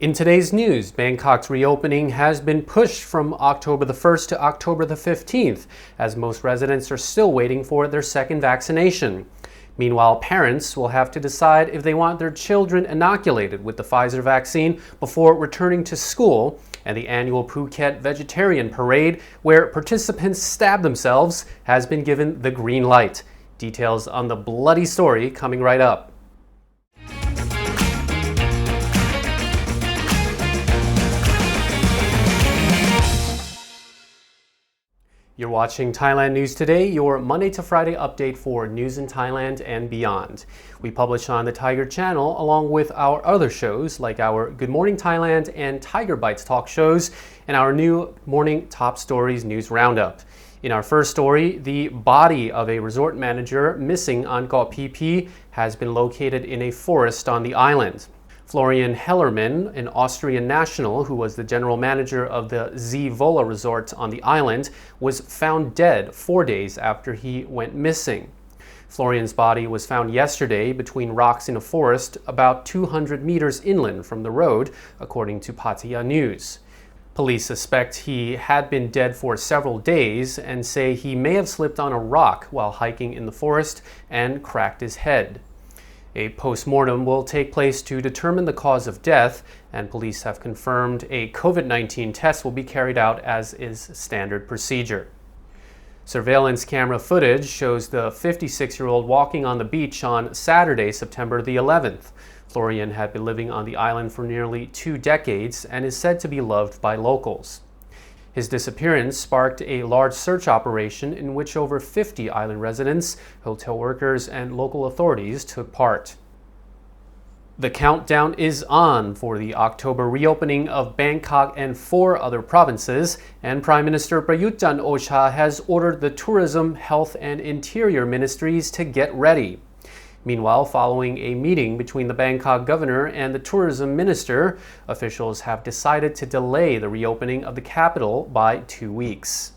In today's news, Bangkok's reopening has been pushed from October the 1st to October the 15th, as most residents are still waiting for their second vaccination. Meanwhile, parents will have to decide if they want their children inoculated with the Pfizer vaccine before returning to school, and the annual Phuket Vegetarian Parade, where participants stab themselves, has been given the green light. Details on the bloody story coming right up. You're watching Thailand News Today, your Monday to Friday update for news in Thailand and beyond. We publish on the Thaiger channel along with our other shows like our Good Morning Thailand and Thaiger Bites talk shows and our new Morning Top Stories news roundup. In our first story, the body of a resort manager missing on Koh Phi Phi has been located in a forest on the island. Florian Hellermann, an Austrian national who was the general manager of the Vola resort on the island, was found dead 4 days after he went missing. Florian's body was found yesterday between rocks in a forest about 200 meters inland from the road, according to Pattaya News. Police suspect he had been dead for several days and say he may have slipped on a rock while hiking in the forest and cracked his head. A post-mortem will take place to determine the cause of death, and police have confirmed a COVID-19 test will be carried out as is standard procedure. Surveillance camera footage shows the 56-year-old walking on the beach on Saturday, September the 11th. Florian had been living on the island for nearly 2 decades and is said to be loved by locals. His disappearance sparked a large search operation in which over 50 island residents, hotel workers, and local authorities took part. The countdown is on for the October reopening of Bangkok and 4 other provinces, and Prime Minister Prayut Chan-o-cha has ordered the Tourism, Health, and Interior ministries to get ready. Meanwhile, following a meeting between the Bangkok governor and the tourism minister, officials have decided to delay the reopening of the capital by 2 weeks.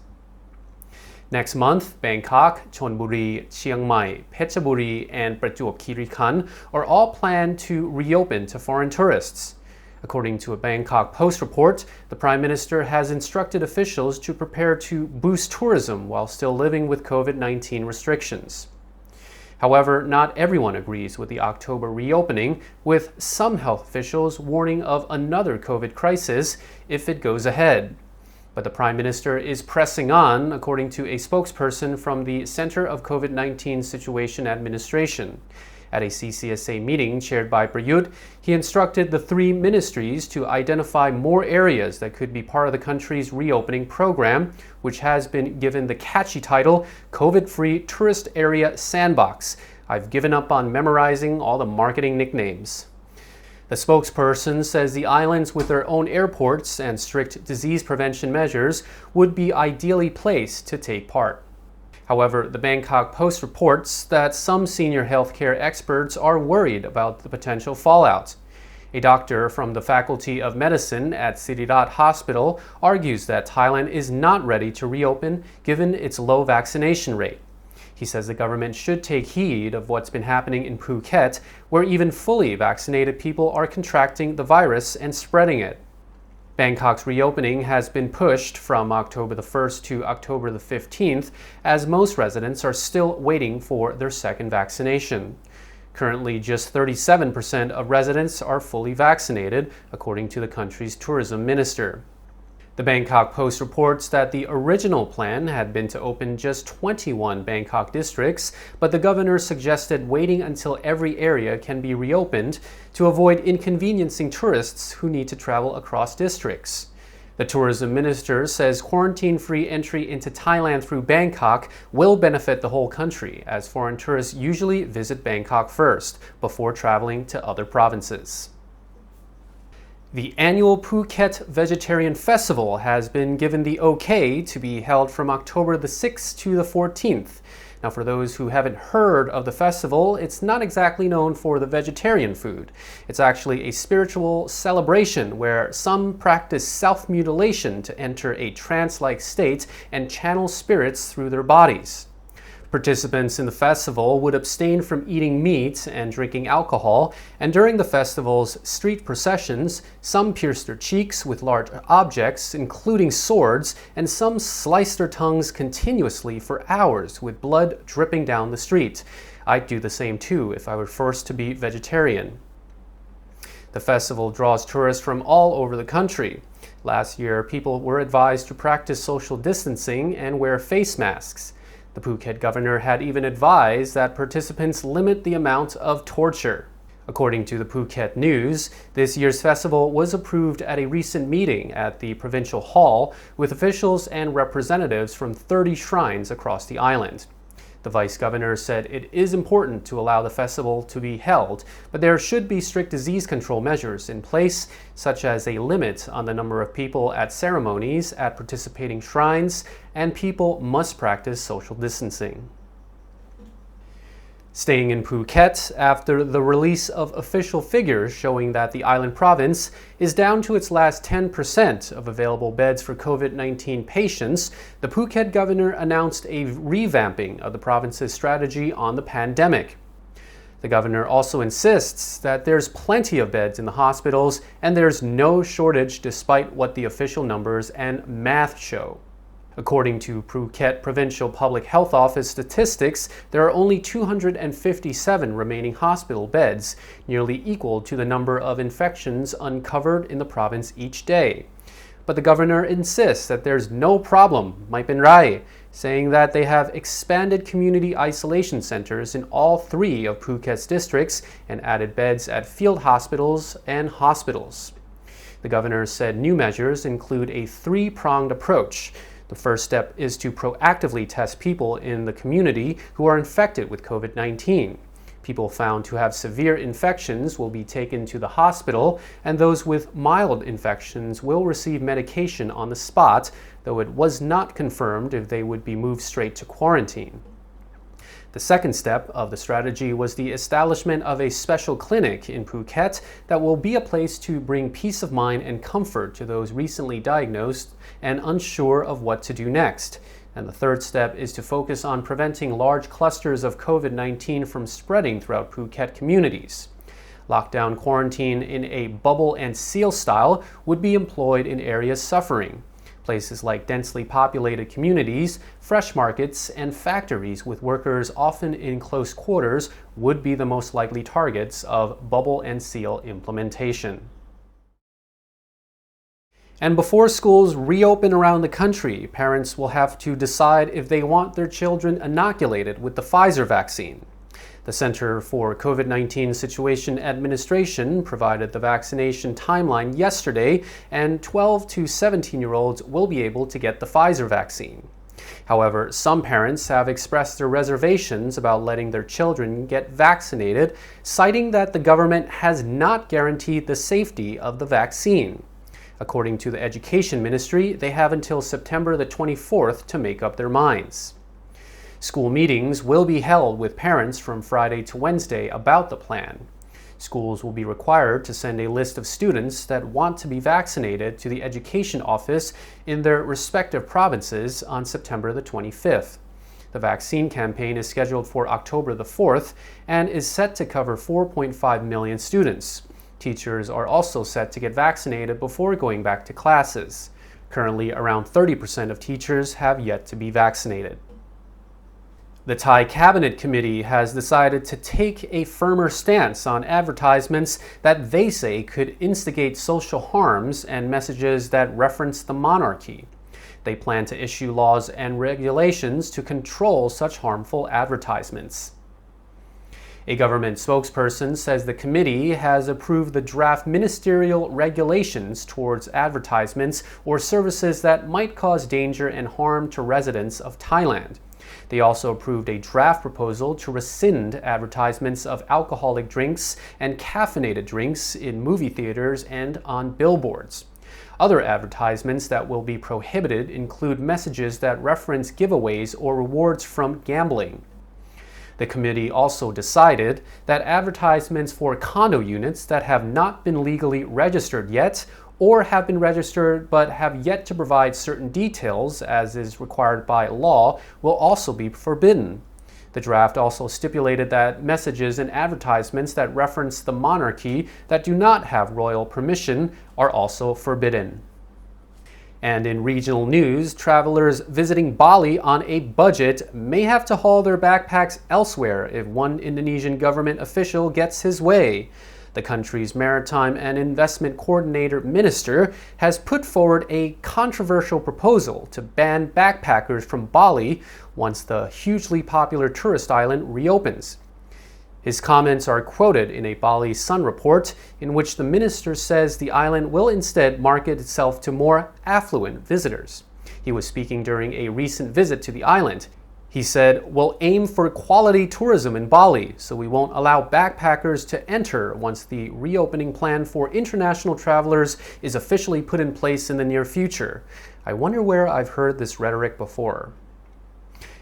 Next month, Bangkok, Chonburi, Chiang Mai, Phetchaburi, and Prachuap Khiri Khan are all planned to reopen to foreign tourists. According to a Bangkok Post report, the Prime Minister has instructed officials to prepare to boost tourism while still living with COVID-19 restrictions. However, not everyone agrees with the October reopening, with some health officials warning of another COVID crisis if it goes ahead. But the Prime Minister is pressing on, according to a spokesperson from the Center of COVID-19 Situation Administration. At a CCSA meeting chaired by Prayut, he instructed the 3 ministries to identify more areas that could be part of the country's reopening program, which has been given the catchy title, COVID-Free Tourist Area Sandbox. I've given up on memorizing all the marketing nicknames. The spokesperson says the islands with their own airports and strict disease prevention measures would be ideally placed to take part. However, the Bangkok Post reports that some senior healthcare experts are worried about the potential fallout. A doctor from the Faculty of Medicine at Sirirat Hospital argues that Thailand is not ready to reopen given its low vaccination rate. He says the government should take heed of what's been happening in Phuket, where even fully vaccinated people are contracting the virus and spreading it. Bangkok's reopening has been pushed from October the 1st to October the 15th, as most residents are still waiting for their second vaccination. Currently, just 37% of residents are fully vaccinated, according to the country's tourism minister. The Bangkok Post reports that the original plan had been to open just 21 Bangkok districts, but the governor suggested waiting until every area can be reopened to avoid inconveniencing tourists who need to travel across districts. The tourism minister says quarantine-free entry into Thailand through Bangkok will benefit the whole country, as foreign tourists usually visit Bangkok first, before traveling to other provinces. The annual Phuket Vegetarian Festival has been given the okay to be held from October the 6th to the 14th. Now, for those who haven't heard of the festival, it's not exactly known for the vegetarian food. It's actually a spiritual celebration where some practice self-mutilation to enter a trance-like state and channel spirits through their bodies. Participants in the festival would abstain from eating meat and drinking alcohol, and during the festival's street processions, some pierced their cheeks with large objects, including swords, and some sliced their tongues continuously for hours with blood dripping down the street. I'd do the same too if I were forced to be vegetarian. The festival draws tourists from all over the country. Last year, people were advised to practice social distancing and wear face masks. The Phuket governor had even advised that participants limit the amount of torture. According to the Phuket News, this year's festival was approved at a recent meeting at the provincial hall with officials and representatives from 30 shrines across the island. The vice governor said it is important to allow the festival to be held, but there should be strict disease control measures in place, such as a limit on the number of people at ceremonies at participating shrines, and people must practice social distancing. Staying in Phuket, after the release of official figures showing that the island province is down to its last 10% of available beds for COVID-19 patients, the Phuket governor announced a revamping of the province's strategy on the pandemic. The governor also insists that there's plenty of beds in the hospitals and there's no shortage despite what the official numbers and math show. According to Phuket Provincial Public Health Office statistics, there are only 257 remaining hospital beds, nearly equal to the number of infections uncovered in the province each day. But the governor insists that there's no problem, Mai Pen Rai, saying that they have expanded community isolation centers in all 3 of Phuket's districts and added beds at field hospitals and hospitals. The governor said new measures include a 3-pronged approach. The first step is to proactively test people in the community who are infected with COVID-19. People found to have severe infections will be taken to the hospital, and those with mild infections will receive medication on the spot, though it was not confirmed if they would be moved straight to quarantine. The second step of the strategy was the establishment of a special clinic in Phuket that will be a place to bring peace of mind and comfort to those recently diagnosed and unsure of what to do next. And the third step is to focus on preventing large clusters of COVID-19 from spreading throughout Phuket communities. Lockdown quarantine in a bubble and seal style would be employed in areas suffering. Places like densely populated communities, fresh markets, and factories with workers often in close quarters would be the most likely targets of bubble and seal implementation. And before schools reopen around the country, parents will have to decide if they want their children inoculated with the Pfizer vaccine. The Center for COVID-19 Situation Administration provided the vaccination timeline yesterday, and 12 to 17-year-olds will be able to get the Pfizer vaccine. However, some parents have expressed their reservations about letting their children get vaccinated, citing that the government has not guaranteed the safety of the vaccine. According to the Education Ministry, they have until September the 24th to make up their minds. School meetings will be held with parents from Friday to Wednesday about the plan. Schools will be required to send a list of students that want to be vaccinated to the Education Office in their respective provinces on September the 25th. The vaccine campaign is scheduled for October the 4th and is set to cover 4.5 million students. Teachers are also set to get vaccinated before going back to classes. Currently, around 30% of teachers have yet to be vaccinated. The Thai Cabinet Committee has decided to take a firmer stance on advertisements that they say could instigate social harms and messages that reference the monarchy. They plan to issue laws and regulations to control such harmful advertisements. A government spokesperson says the committee has approved the draft ministerial regulations towards advertisements or services that might cause danger and harm to residents of Thailand. They also approved a draft proposal to rescind advertisements of alcoholic drinks and caffeinated drinks in movie theaters and on billboards. Other advertisements that will be prohibited include messages that reference giveaways or rewards from gambling. The committee also decided that advertisements for condo units that have not been legally registered yet or have been registered but have yet to provide certain details as is required by law will also be forbidden. The draft also stipulated that messages and advertisements that reference the monarchy that do not have royal permission are also forbidden. And in regional news, travelers visiting Bali on a budget may have to haul their backpacks elsewhere if one Indonesian government official gets his way. The country's Maritime and Investment Coordinator Minister has put forward a controversial proposal to ban backpackers from Bali once the hugely popular tourist island reopens. His comments are quoted in a Bali Sun report in which the minister says the island will instead market itself to more affluent visitors. He was speaking during a recent visit to the island. He said, "We'll aim for quality tourism in Bali, so we won't allow backpackers to enter once the reopening plan for international travelers is officially put in place in the near future." I wonder where I've heard this rhetoric before.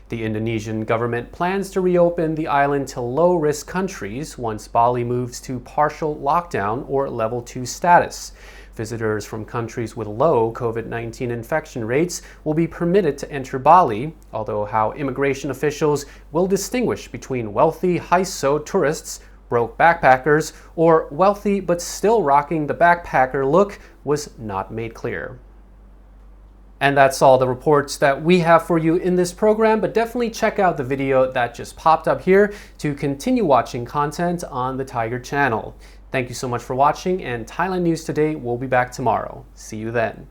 The Indonesian government plans to reopen the island to low-risk countries once Bali moves to partial lockdown or level 2 status. Visitors from countries with low COVID-19 infection rates will be permitted to enter Bali, although how immigration officials will distinguish between wealthy high-so tourists, broke backpackers, or wealthy but still rocking the backpacker look was not made clear. And that's all the reports that we have for you in this program, but definitely check out the video that just popped up here to continue watching content on the Thaiger channel. Thank you so much for watching, and Thailand News Today will be back tomorrow. See you then.